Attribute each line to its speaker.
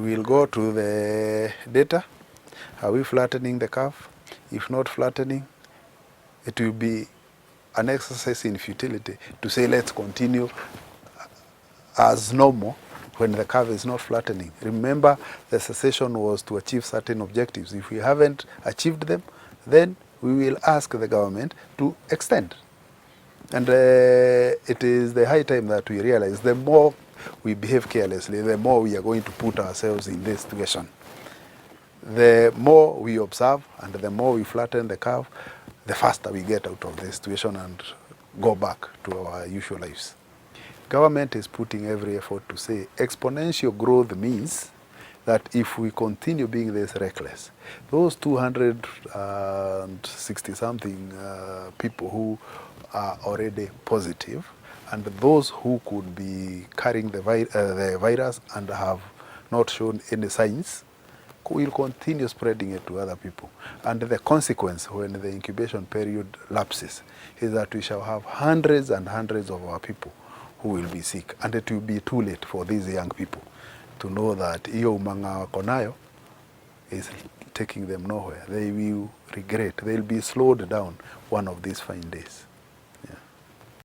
Speaker 1: we'll go to the data. Are we flattening the curve? If not flattening, it will be an exercise in futility to say let's continue as normal when the curve is not flattening. Remember, the cessation was to achieve certain objectives. If we haven't achieved them, then we will ask the government to extend. And it is the high time that we realize the more we behave carelessly, the more we are going to put ourselves in this situation. The more we observe and the more we flatten the curve, the faster we get out of this situation and go back to our usual lives. Government is putting every effort to say exponential growth means that if we continue being this reckless, those 260-something people who are already positive and those who could be carrying the virus and have not shown any signs will continue spreading it to other people. And the consequence when the incubation period lapses is that we shall have hundreds and hundreds of our people who will be sick. And it will be too late for these young people to know that iyo umanga wako nayo is taking them nowhere. They will regret. They'll be slowed down one of these fine days.